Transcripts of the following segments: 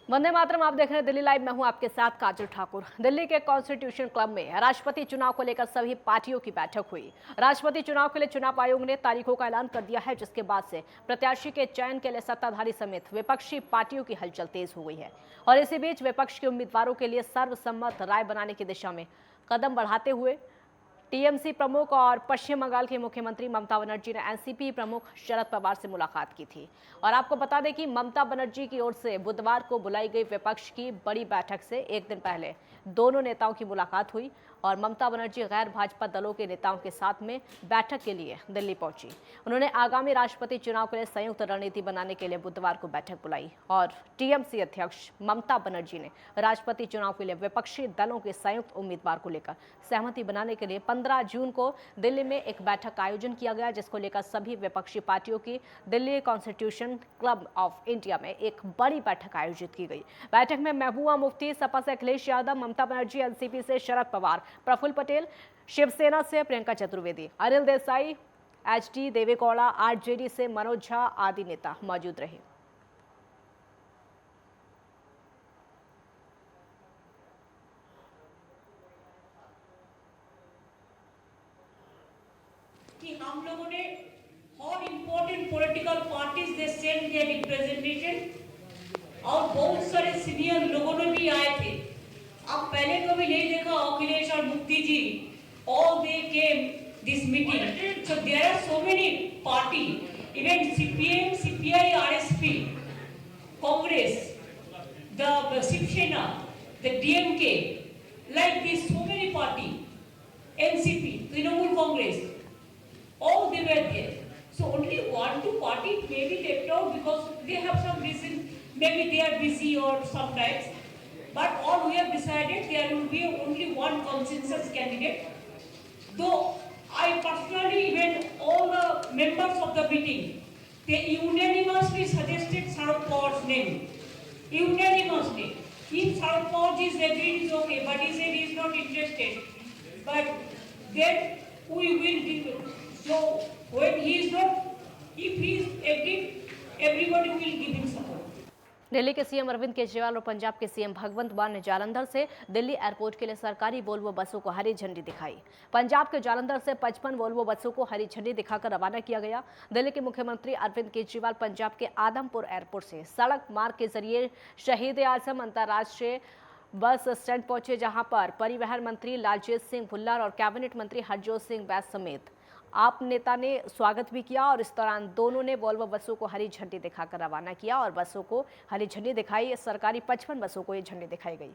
वंदे मातरम। आप देख रहे हैं दिल्ली लाइव। मैं हूं आपके साथ काजल ठाकुर। दिल्ली के कॉन्स्टिट्यूशन क्लब में राष्ट्रपति चुनाव को लेकर सभी पार्टियों की बैठक हुई। राष्ट्रपति चुनाव के लिए चुनाव आयोग ने तारीखों का ऐलान कर दिया है, जिसके बाद से प्रत्याशी के चयन के लिए सत्ताधारी समेत विपक्षी पार्टियों की हलचल तेज हो गई है। और इसी बीच विपक्ष के उम्मीदवारों के लिए सर्वसम्मत राय बनाने की दिशा में कदम बढ़ाते हुए टीएमसी प्रमुख और पश्चिम बंगाल की मुख्यमंत्री ममता बनर्जी ने एनसीपी प्रमुख शरद पवार से मुलाकात की थी। और आपको बता दें कि ममता बनर्जी की ओर से बुधवार को बुलाई गई विपक्ष की बड़ी बैठक से एक दिन पहले दोनों नेताओं की मुलाकात हुई और ममता बनर्जी गैर भाजपा दलों के नेताओं के साथ में बैठक के लिए दिल्ली पहुंची। उन्होंने आगामी राष्ट्रपति चुनाव के लिए संयुक्त रणनीति बनाने के लिए बुधवार को बैठक बुलाई और टीएमसी अध्यक्ष ममता बनर्जी ने राष्ट्रपति चुनाव के लिए विपक्षी दलों के संयुक्त उम्मीदवार को लेकर सहमति बनाने के लिए 15 जून को दिल्ली में एक बैठक का आयोजन किया गया, जिसको लेकर सभी विपक्षी पार्टियों की Delhi constitution club of India में एक बड़ी बैठक आयोजित की गई। बैठक में महबूबा मुफ्ती, सपा से अखिलेश यादव, ममता बनर्जी, एनसीपी से शरद पवार, प्रफुल्ल पटेल, शिवसेना से प्रियंका चतुर्वेदी, अनिल देसाई, एचडी देवेगौड़ा, आरजेडी से मनोज झा आदि नेता मौजूद रहे। कि हम लोगों ने और important political parties they send their representation और बहुत सारे सीनियर लोगों ने भी आए थे। अब पहले कभी नहीं देखा अखिलेश और मुफ्ती जी, all they came this meeting. So there are so many party, even CPM, CPI, RSP, Congress, the Shiv Sena, the DMK, like this so many party, NCP, Trinamool Congress. All they were there. So only one, two party maybe left out because they have some reason, maybe they are busy or sometimes. But all we have decided there will be only one consensus candidate. Though I personally, even all the members of the meeting, they unanimously suggested Sharad Pawar's name. Unanimously. If Sharad Pawar is agreed, is okay, but he said he is not interested. But then we will give. So when he is not, if he is agreed, everybody will give him support. Delhi के CM Arvind Kejriwal और पंजाब के CM भगवंत मान ने जालंधर से Delhi airport के लिए सरकारी Volvo बसों को हरी झंडी दिखाई। पंजाब के जालंधर से 55 वोल्वो बसों को हरी झंडी दिखाकर रवाना किया गया। दिल्ली के मुख्यमंत्री अरविंद केजरीवाल पंजाब के आदमपुर एयरपोर्ट से सड़क मार्ग के जरिए शहीद आजम अंतर्राष्ट्रीय बस स्टैंड पहुंचे, जहां पर परिवहन मंत्री लालजीत सिंह भुल्लर और कैबिनेट मंत्री हरजोत सिंह बैस समेत आप नेता ने स्वागत भी किया। और इस दौरान दोनों ने वोल्वो बसों को हरी झंडी दिखाकर रवाना किया और बसों को हरी झंडी दिखाई। सरकारी 55 बसों को ये झंडी दिखाई गई।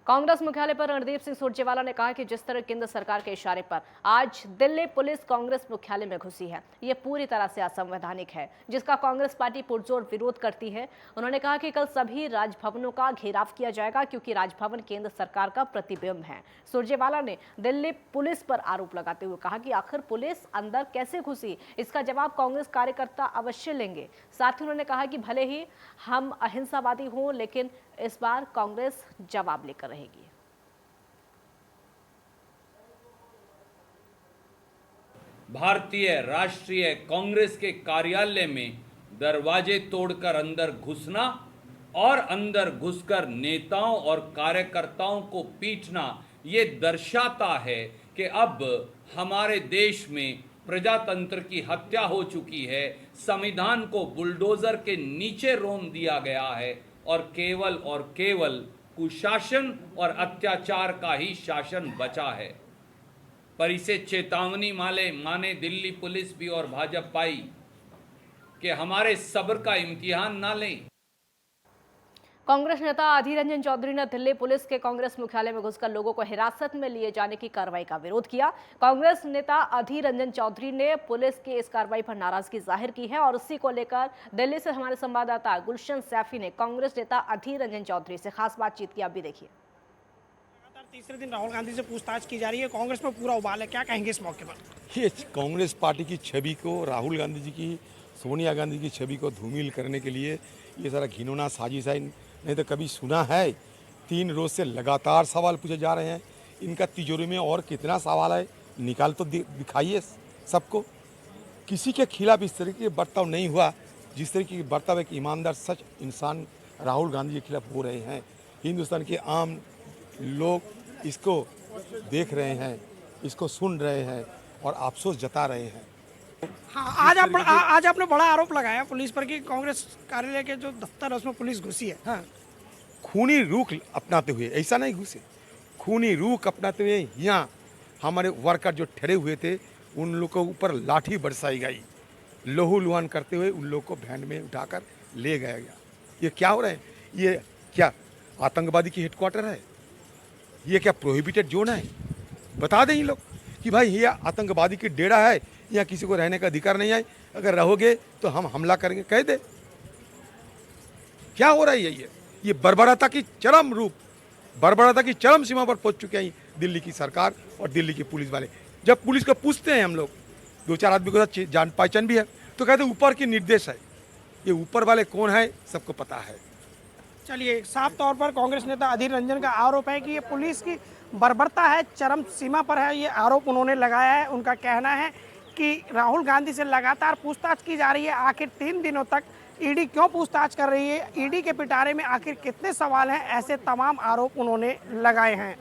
कांग्रेस मुख्यालय पर रणदीप सिंह सुरजेवाला ने कहा कि जिस तरह केंद्र सरकार के इशारे पर आज दिल्ली पुलिस कांग्रेस मुख्यालय में घुसी है, ये पूरी तरह से असंवैधानिक है, जिसका कांग्रेस पार्टी पुरजोर विरोध करती है। उन्होंने कहा कि कल सभी राजभवनों का घेराव किया जाएगा, क्योंकि राजभवन केंद्र सरकार का प्रतिबिंब है। सुरजेवाला ने दिल्ली पुलिस पर आरोप लगाते हुए कहा कि आखिर पुलिस अंदर कैसे घुसी, इसका जवाब कांग्रेस कार्यकर्ता अवश्य लेंगे। साथ ही उन्होंने कहा कि भले ही हम अहिंसावादी हों, लेकिन इस बार कांग्रेस जवाब लेकर रहेगी। भारतीय राष्ट्रीय कांग्रेस के कार्यालय में दरवाजे तोड़कर अंदर घुसना और अंदर घुसकर नेताओं और कार्यकर्ताओं को पीटना ये दर्शाता है कि अब हमारे देश में प्रजातंत्र की हत्या हो चुकी है, संविधान को बुलडोजर के नीचे रोन दिया गया है और केवल कुशासन और अत्याचार का ही शासन बचा है। पर इसे चेतावनी माने दिल्ली पुलिस भी और भाजपाई कि हमारे सब्र का इम्तिहान ना लें। कांग्रेस नेता अधीर रंजन चौधरी ने दिल्ली पुलिस के कांग्रेस मुख्यालय में घुसकर लोगों को हिरासत में लिए जाने की कार्रवाई का विरोध किया। कांग्रेस नेता अधीर रंजन चौधरी ने पुलिस की इस कार्रवाई पर नाराजगी जाहिर की है और उसी को लेकर दिल्ली से हमारे संवाददाता गुलशन सैफी ने कांग्रेस नेता अधीर रंजन चौधरी से खास बातचीत की। अभी देखिए। तीसरे दिन राहुल गांधी से पूछताछ की जा रही है, कांग्रेस में पूरा उबाल है, क्या कहेंगे इस मौके पर? ये कांग्रेस पार्टी की छवि को, राहुल गांधी जी की, सोनिया गांधी की छवि को धूमिल करने के लिए ये सारा घिनौना साजिश है। नहीं तो कभी सुना है 3 रोज से लगातार सवाल पूछे जा रहे हैं। इनका तिजोरी में और कितना सवाल है, निकाल तो दिखाइए सबको। किसी के खिलाफ इस तरीके के बर्ताव नहीं हुआ जिस तरीके की बर्ताव एक ईमानदार सच इंसान राहुल गांधी के खिलाफ हो रहे हैं। हिंदुस्तान के आम लोग इसको देख रहे हैं, इसको सुन रहे हैं और अफसोस जता रहे हैं। हाँ, आज आपने बड़ा आरोप लगाया पुलिस पर कि कांग्रेस कार्यालय के जो दफ्तर है उसमें पुलिस घुसी है। हाँ, खूनी रुख अपनाते हुए, ऐसा नहीं घुसे, खूनी रुख अपनाते हुए यहाँ हमारे वर्कर जो ठहरे हुए थे उन लोगों के ऊपर लाठी बरसाई गई। लहू लुहान करते हुए उन लोग को वैन में उठाकर ले गया गया। ये क्या हो रहा है? ये क्या आतंकवादी की हेडक्वार्टर है? ये क्या प्रोहिबिटेड जोन है? बता दें इन लोग कि भाई ये आतंकवादी की डेरा है, यहाँ किसी को रहने का अधिकार नहीं है, अगर रहोगे तो हम हमला करेंगे, कह दे। क्या हो रहा है? ये बर्बरता की चरम रूप, बर्बरता की चरम सीमा पर पहुंच चुके हैं दिल्ली की सरकार और दिल्ली की पुलिस वाले। जब पुलिस को पूछते हैं हम लोग, 2-4 आदमी के साथ जान पहचान भी है, तो कहते हैं ऊपर की निर्देश है। ये ऊपर वाले कौन है सबको पता है। चलिए, साफ तौर पर कांग्रेस नेता अधीर रंजन का आरोप है कि ये पुलिस की बर्बरता है, चरम सीमा पर है। ये आरोप उन्होंने लगाया है। उनका कहना है कि राहुल गांधी से लगातार पूछताछ की जा रही है। आखिर 3 दिनों तक ईडी क्यों पूछताछ कर रही है? ईडी के पिटारे में आखिर कितने सवाल हैं? ऐसे तमाम आरोप उन्होंने लगाए हैं।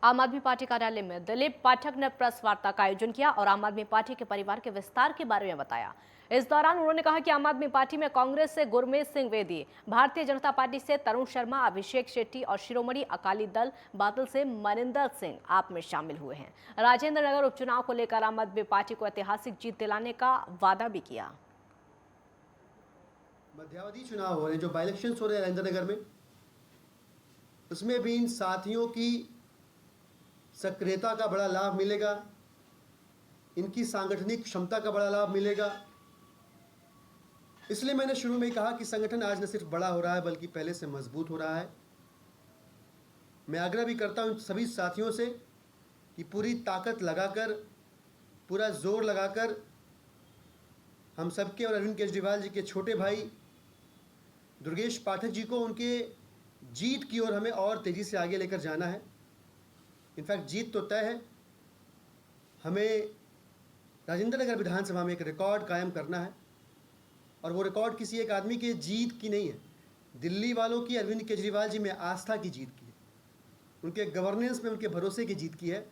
आम आदमी पार्टी कार्यालय में दिलीप पाठक ने प्रेस वार्ता का आयोजन किया और आम आदमी पार्टी के परिवार के विस्तार के बारे में बताया। इस दौरान उन्होंने कहा कि आम आदमी पार्टी में कांग्रेस से गुरमीत सिंह वेदी, भारतीय जनता पार्टी से तरुण शर्मा, अभिषेक शेट्टी और शिरोमणि अकाली दल बादल से मनिंदर सिंह आप में शामिल हुए हैं। राजेंद्र नगर उपचुनाव को लेकर आम आदमी पार्टी को ऐतिहासिक जीत दिलाने का वादा भी किया। मध्यावधि चुनाव हो रहे हैं, जो बाई इलेक्शंस हो रहे हैं राजेंद्र नगर में, उसमें भी इन साथियों की सक्रियता का बड़ा लाभ मिलेगा, इनकी सांगठनिक क्षमता का बड़ा लाभ मिलेगा। इसलिए मैंने शुरू में ही कहा कि संगठन आज न सिर्फ बड़ा हो रहा है बल्कि पहले से मजबूत हो रहा है। मैं आग्रह भी करता हूं सभी साथियों से कि पूरी ताकत लगाकर, पूरा जोर लगाकर हम सबके और अरविंद केजरीवाल जी के छोटे भाई दुर्गेश पाठक जी को उनके जीत की ओर हमें और तेज़ी से आगे लेकर जाना है। इनफैक्ट जीत तो तय है, हमें राजेंद्र नगर विधानसभा में एक रिकॉर्ड कायम करना है और वो रिकॉर्ड किसी एक आदमी के जीत की नहीं है, दिल्ली वालों की अरविंद केजरीवाल जी में आस्था की जीत की है, उनके गवर्नेंस में उनके भरोसे की जीत की है।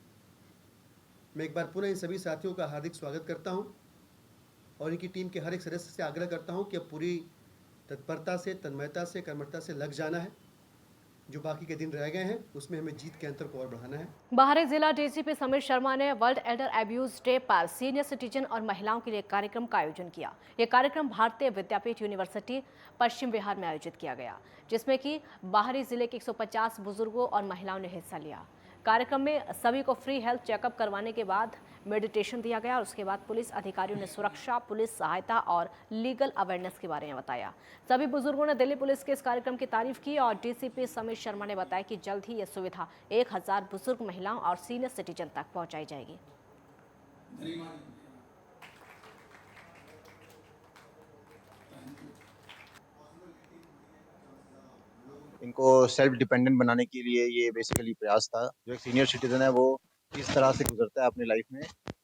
मैं एक बार पुनः इन सभी साथियों का हार्दिक स्वागत करता हूं और इनकी टीम के हर एक सदस्य से आग्रह करता हूं कि अब पूरी तत्परता से, तन्मयता से, कर्मठता से लग जाना है। जो बाकी के दिन रह गए हैं उसमें हमें जीत के अंतर को और बढ़ाना है। बाहरी जिला डीसीपी समीर शर्मा ने वर्ल्ड एल्डर एब्यूज डे पर सीनियर सिटीजन और महिलाओं के लिए कार्यक्रम का आयोजन किया। यह कार्यक्रम भारतीय विद्यापीठ यूनिवर्सिटी पश्चिम बिहार में आयोजित किया गया, जिसमें कि बाहरी जिले के 150 बुजुर्गों और महिलाओं ने हिस्सा लिया। कार्यक्रम में सभी को फ्री हेल्थ चेकअप करवाने के बाद मेडिटेशन दिया गया और उसके बाद पुलिस अधिकारियों ने सुरक्षा, पुलिस सहायता और लीगल अवेयरनेस के बारे में बताया। सभी बुजुर्गों ने दिल्ली पुलिस के इस कार्यक्रम की तारीफ की और डीसीपी समीर शर्मा ने बताया कि जल्द ही यह सुविधा 1000 बुजुर्ग महिलाओं और सीनियर सिटीजन तक पहुंचाई जाएगी। इनको सेल्फ डिपेंडेंट बनाने के लिए ये बेसिकली प्रयास था। जो एक सीनियर सिटीजन है वो किस तरह से गुजरता है अपनी लाइफ में,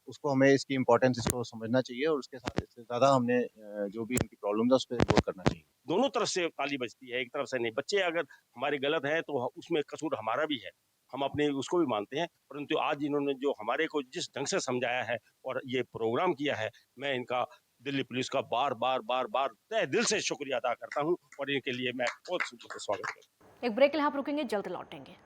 उसको हमें इसकी इम्पोर्टेंस इसको समझना चाहिए और उसके साथ इससे ज़्यादा हमने जो भी इनकी प्रॉब्लम है उस पर गौर करना चाहिए। दोनों तरफ से ताली बजती है, एक तरफ से नहीं। बच्चे अगर हमारे गलत हैं तो उसमें कसूर हमारा भी है, हम अपने उसको भी मानते हैं, परंतु आज इन्होंने जो हमारे को जिस ढंग से समझाया है और ये प्रोग्राम किया है, मैं इनका दिल्ली पुलिस का बार बार तहे दिल से शुक्रिया अदा करता हूं और इनके लिए मैं बहुत स्वागत करता हूं। एक ब्रेक के लिए आप रुकेंगे, जल्द लौटेंगे।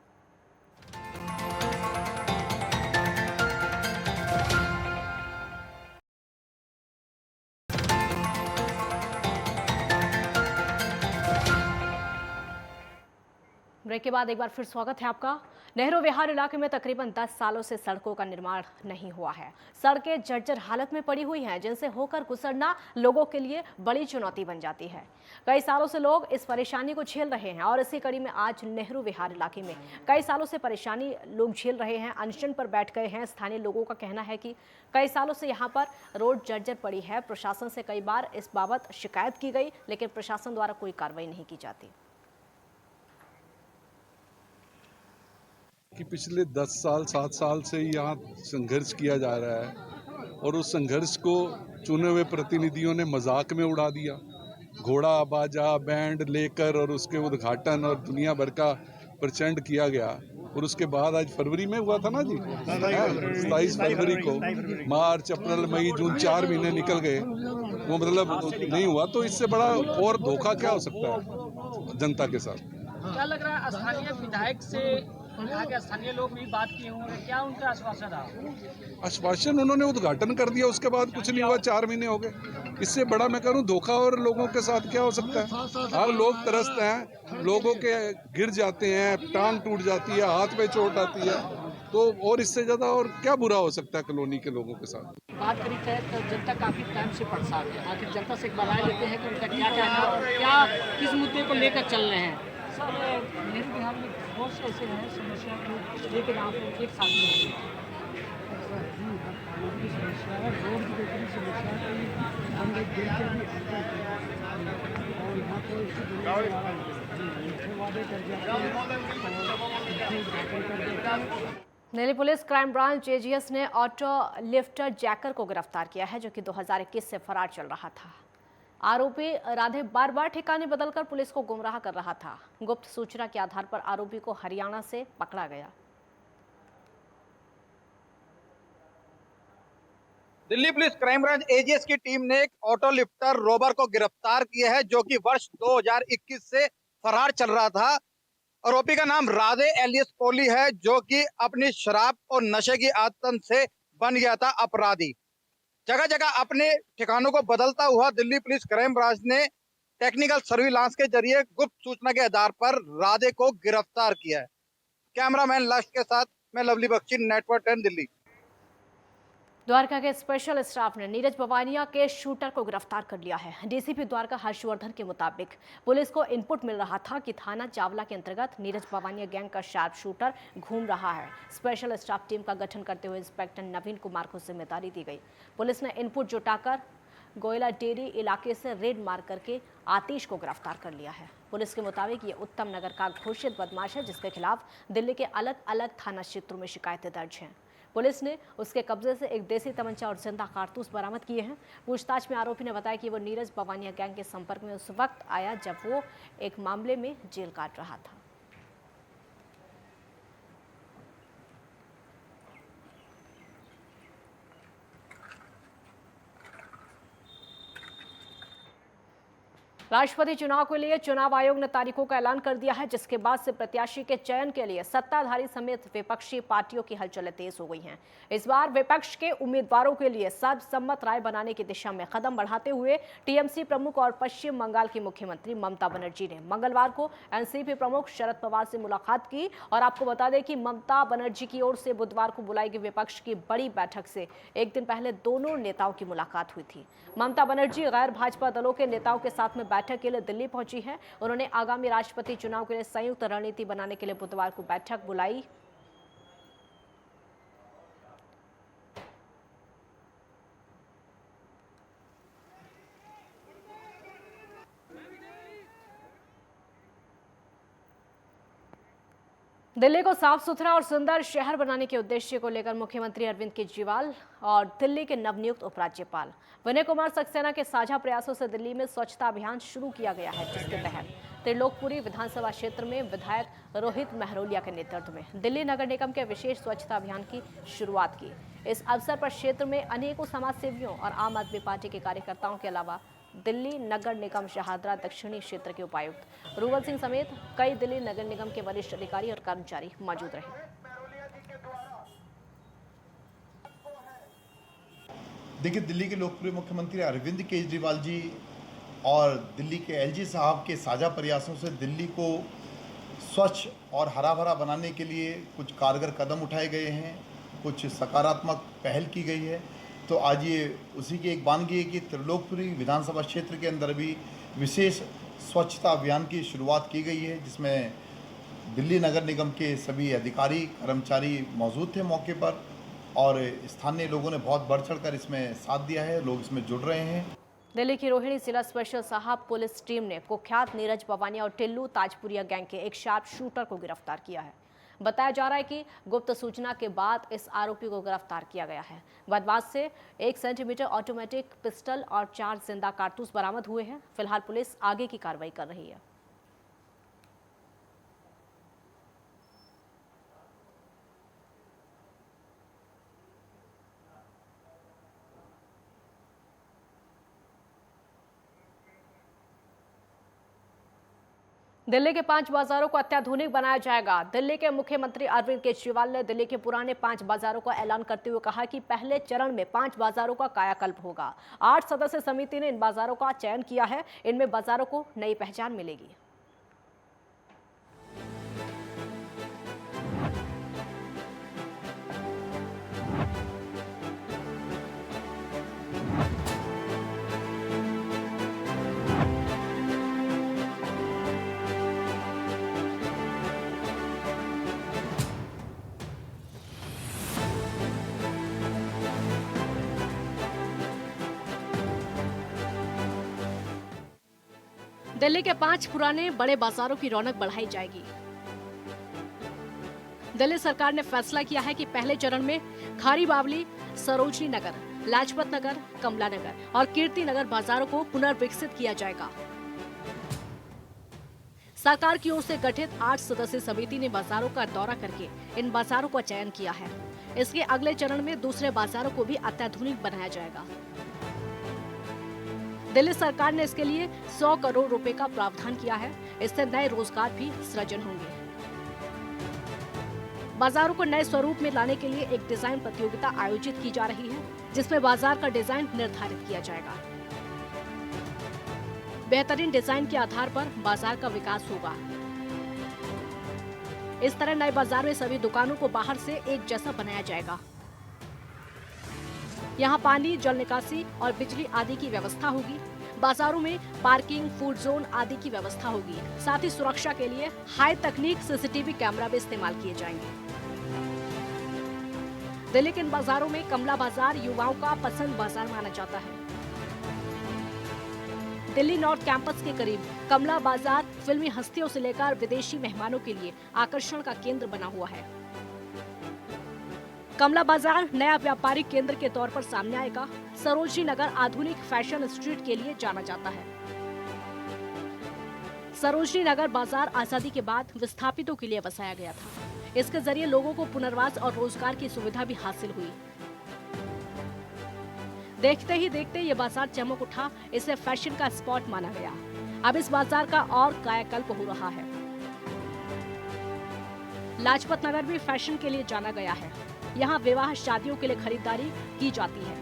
ब्रेक के बाद एक बार फिर स्वागत है आपका। नेहरू विहार इलाके में तकरीबन 10 सालों से सड़कों का निर्माण नहीं हुआ है। सड़कें जर्जर हालत में पड़ी हुई हैं, जिनसे होकर गुजरना लोगों के लिए बड़ी चुनौती बन जाती है। कई सालों से लोग इस परेशानी को झेल रहे हैं और इसी कड़ी में आज नेहरू विहार इलाके में कई सालों से परेशानी लोग झेल रहे हैं, अनशन पर बैठ गए हैं। स्थानीय लोगों का कहना है कि कई सालों से यहाँ पर रोड जर्जर पड़ी है। प्रशासन से कई बार इस बाबत शिकायत की गई, लेकिन प्रशासन द्वारा कोई कार्रवाई नहीं की जाती। कि पिछले 10 साल 7 साल से यहाँ संघर्ष किया जा रहा है और उस संघर्ष को चुने हुए प्रतिनिधियों ने मजाक में उड़ा दिया। घोड़ा बाजा बैंड लेकर और उसके उद्घाटन और दुनिया भर का प्रचंड किया गया और उसके बाद आज फरवरी में हुआ था ना जी, 27 फरवरी को, मार्च अप्रैल मई जून 4 महीने निकल गए, वो मतलब नहीं हुआ। तो इससे बड़ा और धोखा क्या हो सकता है जनता के साथ। क्या लग रहा है स्थानीय विधायक से यहाँ के स्थानीय लोग भी बात किए होंगे, क्या उनका आश्वासन रहा? आश्वासन उन्होंने उद्घाटन कर दिया, उसके बाद कुछ नहीं हुआ, 4 महीने हो गए। इससे बड़ा मैं करूँ धोखा और लोगों के साथ क्या हो सकता है। हर लोग तरसते हैं, लोगों के गिर जाते हैं, टांग टूट जाती है, हाथ में चोट आती है, तो और इससे ज्यादा और क्या बुरा हो सकता है कॉलोनी के लोगों के साथ। बात करी जाए तो जनता काफी टाइम से परेशान है, आखिर जनता से एक राय लेते हैं कि उनका क्या कहना है और क्या किस मुद्दे को लेकर चल रहे हैं। सर, मेरे बिहार में बहुत से ऐसे हैं समस्या को लेकर आप एक साथ में समस्या है, रोड की बेहतरीन समस्या है, हम लोग देखते और यहाँ पर Delhi police crime branch AGS ने ऑटो लिफ्टर जैकर को गिरफ्तार किया है, जो कि 2021 से फरार चल रहा था। आरोपी राधे बार बार ठिकाने बदलकर पुलिस को गुमराह कर रहा था। गुप्त सूचना के आधार पर आरोपी को हरियाणा से पकड़ा गया। Delhi police crime branch AGS की टीम ने एक ऑटो लिफ्टर रोबर को गिरफ्तार किया है, जो कि वर्ष 2021 से फरार चल रहा था। आरोपी का नाम राधे एलियस कोहली है, जो कि अपनी शराब और नशे की आदत से बन गया था अपराधी। जगह जगह अपने ठिकानों को बदलता हुआ दिल्ली पुलिस क्राइम ब्रांच ने टेक्निकल सर्विलांस के जरिए गुप्त सूचना के आधार पर राधे को गिरफ्तार किया है। कैमरामैन लक्ष्य के साथ मैं लवली बख्शी, नेटवर्क 10 दिल्ली। द्वारका के स्पेशल स्टाफ ने नीरज बवानिया के शूटर को गिरफ्तार कर लिया है। डीसीपी द्वारका हर्षवर्धन के मुताबिक पुलिस को इनपुट मिल रहा था कि थाना चावला के अंतर्गत नीरज बवानिया गैंग का शार्प शूटर घूम रहा है। स्पेशल स्टाफ टीम का गठन करते हुए इंस्पेक्टर नवीन कुमार को जिम्मेदारी दी गई। पुलिस ने इनपुट जुटाकर गोयला डेरी इलाके से रेड मार करके आतिश को गिरफ्तार कर लिया है। पुलिस के मुताबिक ये उत्तम नगर का घोषित बदमाश है, जिसके खिलाफ दिल्ली के अलग अलग थाना क्षेत्रों में शिकायतें दर्ज हैं। पुलिस ने उसके कब्जे से एक देसी तमंचा और जिंदा कारतूस बरामद किए हैं। पूछताछ में आरोपी ने बताया कि वो नीरज बवानिया गैंग के संपर्क में उस वक्त आया जब वो एक मामले में जेल काट रहा था। राष्ट्रपति चुनाव के लिए चुनाव आयोग ने तारीखों का ऐलान कर दिया है, जिसके बाद से प्रत्याशी के चयन के लिए सत्ताधारी समेत विपक्षी पार्टियों की हलचलें तेज हो गई हैं। इस बार विपक्ष के उम्मीदवारों के लिए सर्वसम्मत राय बनाने की दिशा में कदम बढ़ाते हुए टीएमसी प्रमुख और पश्चिम बंगाल की मुख्यमंत्री ममता बनर्जी ने मंगलवार को एनसीपी प्रमुख शरद पवार से मुलाकात की। और आपको बता दें कि ममता बनर्जी की ओर से बुधवार को बुलाई गई विपक्ष की बड़ी बैठक से एक दिन पहले दोनों नेताओं की मुलाकात हुई थी। ममता बनर्जी गैर भाजपा दलों के नेताओं के साथ में बैठक के लिए दिल्ली पहुंची है। उन्होंने आगामी राष्ट्रपति चुनाव के लिए संयुक्त रणनीति बनाने के लिए बुधवार को बैठक बुलाई। दिल्ली को साफ सुथरा और सुंदर शहर बनाने के उद्देश्य को लेकर मुख्यमंत्री अरविंद केजरीवाल और दिल्ली के नवनियुक्त उपराज्यपाल विनय कुमार सक्सेना के साझा प्रयासों से दिल्ली में स्वच्छता अभियान शुरू किया गया है, जिसके तहत त्रिलोकपुरी विधानसभा क्षेत्र में विधायक रोहित महरोलिया के नेतृत्व में दिल्ली नगर निगम के विशेष स्वच्छता अभियान की शुरुआत की। इस अवसर पर क्षेत्र में अनेकों समाजसेवियों और आम आदमी पार्टी के कार्यकर्ताओं के अलावा दिल्ली नगर निगम शहादरा दक्षिणी क्षेत्र के उपायुक्त रूवल सिंह समेत कई दिल्ली नगर निगम के वरिष्ठ अधिकारी और कर्मचारी मौजूद रहे। देखिए, दिल्ली के लोकप्रिय मुख्यमंत्री अरविंद केजरीवाल जी और दिल्ली के एलजी साहब के साझा प्रयासों से दिल्ली को स्वच्छ और हरा भरा बनाने के लिए कुछ कारगर कदम उठाए गए हैं, कुछ सकारात्मक पहल की गई है। तो आज ये उसी की एक बानगी है कि त्रिलोकपुरी विधानसभा क्षेत्र के अंदर भी विशेष स्वच्छता अभियान की शुरुआत की गई है, जिसमें दिल्ली नगर निगम के सभी अधिकारी कर्मचारी मौजूद थे मौके पर और स्थानीय लोगों ने बहुत बढ़ चढ़कर इसमें साथ दिया है, लोग इसमें जुड़ रहे हैं। दिल्ली की रोहिणी जिला स्पेशल साहब पुलिस टीम ने कुख्यात नीरज बवानिया और टिल्लू ताजपुरिया गैंग के एक शार्प शूटर को गिरफ्तार किया है। बताया जा रहा है कि गुप्त सूचना के बाद इस आरोपी को गिरफ्तार किया गया है। बदमाश से 1 सेंटीमीटर ऑटोमेटिक पिस्टल और 4 जिंदा कारतूस बरामद हुए हैं। फिलहाल पुलिस आगे की कार्रवाई कर रही है। दिल्ली के 5 बाजारों को अत्याधुनिक बनाया जाएगा। दिल्ली के मुख्यमंत्री अरविंद केजरीवाल ने दिल्ली के पुराने 5 बाजारों का ऐलान करते हुए कहा कि पहले चरण में 5 बाजारों का कायाकल्प होगा। 8 सदस्य समिति ने इन बाजारों का चयन किया है। इनमें बाजारों को नई पहचान मिलेगी। दिल्ली के 5 पुराने बड़े बाजारों की रौनक बढ़ाई जाएगी। दिल्ली सरकार ने फैसला किया है कि पहले चरण में खारी बावली, सरोजनी नगर, लाजपत नगर, कमला नगर और कीर्ति नगर बाजारों को पुनर्विकसित किया जाएगा। सरकार की ओर से गठित 8 सदस्यीय समिति ने बाजारों का दौरा करके इन बाजारों का चयन किया है। इसके अगले चरण में दूसरे बाजारों को भी अत्याधुनिक बनाया जाएगा। दिल्ली सरकार ने इसके लिए 100 करोड़ रुपए का प्रावधान किया है। इससे नए रोजगार भी सृजन होंगे। बाजारों को नए स्वरूप में लाने के लिए एक डिजाइन प्रतियोगिता आयोजित की जा रही है, जिसमें बाजार का डिजाइन निर्धारित किया जाएगा। बेहतरीन डिजाइन के आधार पर बाजार का विकास होगा। इस तरह नए बाजार में सभी दुकानों को बाहर से एक जैसा बनाया जाएगा। यहाँ पानी, जल निकासी और बिजली आदि की व्यवस्था होगी। बाजारों में पार्किंग, फूड जोन आदि की व्यवस्था होगी। साथ ही सुरक्षा के लिए हाई तकनीक सीसीटीवी कैमरा भी इस्तेमाल किए जाएंगे। दिल्ली के इन बाजारों में कमला बाजार युवाओं का पसंद बाजार माना जाता है। दिल्ली नॉर्थ कैंपस के करीब कमला बाजार फिल्मी हस्तियों से लेकर विदेशी मेहमानों के लिए आकर्षण का केंद्र बना हुआ है। कमला बाजार नया व्यापारिक केंद्र के तौर पर सामने आएगा। सरोजनी नगर आधुनिक फैशन स्ट्रीट के लिए जाना जाता है। सरोजनी नगर बाजार आजादी के बाद विस्थापितों के लिए बसाया गया था। इसके जरिए लोगों को पुनर्वास और रोजगार की सुविधा भी हासिल हुई। देखते ही देखते ये बाजार चमक उठा। इसे फैशन का स्पॉट माना गया। अब इस बाजार का और कायाकल्प हो रहा है। लाजपत नगर भी फैशन के लिए जाना गया है। यहाँ विवाह शादियों के लिए खरीदारी की जाती है।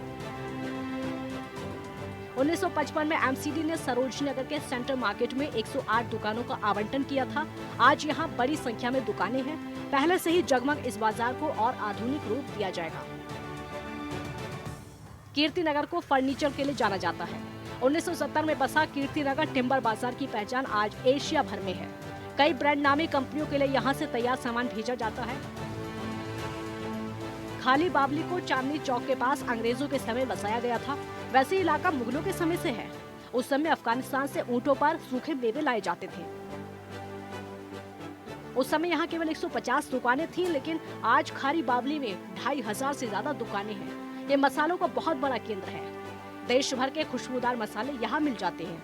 1955 में एमसीडी ने सरोजनी नगर के सेंट्रल मार्केट में 108 दुकानों का आवंटन किया था। आज यहाँ बड़ी संख्या में दुकानें हैं। पहले से ही जगमग इस बाजार को और आधुनिक रूप दिया जाएगा। कीर्ति नगर को फर्नीचर के लिए जाना जाता है। 1970 में बसा कीर्ति नगर टिम्बर बाजार की पहचान आज एशिया भर में है। कई ब्रांड नामी कंपनियों के लिए यहाँ से तैयार सामान भेजा जाता है। खाली बावली को चांदनी चौक के पास अंग्रेजों के समय बसाया गया था। वैसे इलाका मुगलों के समय से है। उस समय अफगानिस्तान से ऊंटों पर सूखे मेवे लाए जाते थे। उस समय यहाँ केवल 150 दुकानें थी, लेकिन आज खारी बावली में 2500 से ज्यादा दुकानें हैं। ये मसालों का बहुत बड़ा केंद्र है। देश भर के खुशबूदार मसाले यहाँ मिल जाते हैं।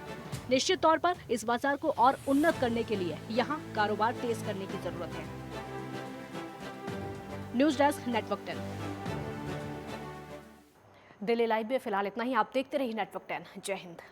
निश्चित तौर पर इस बाजार को और उन्नत करने के लिए यहाँ कारोबार तेज करने की जरूरत है। News desk, network 10। Delhi live में फिलहाल इतना ही। आप देखते रहिए नेटवर्क 10। जय हिंद।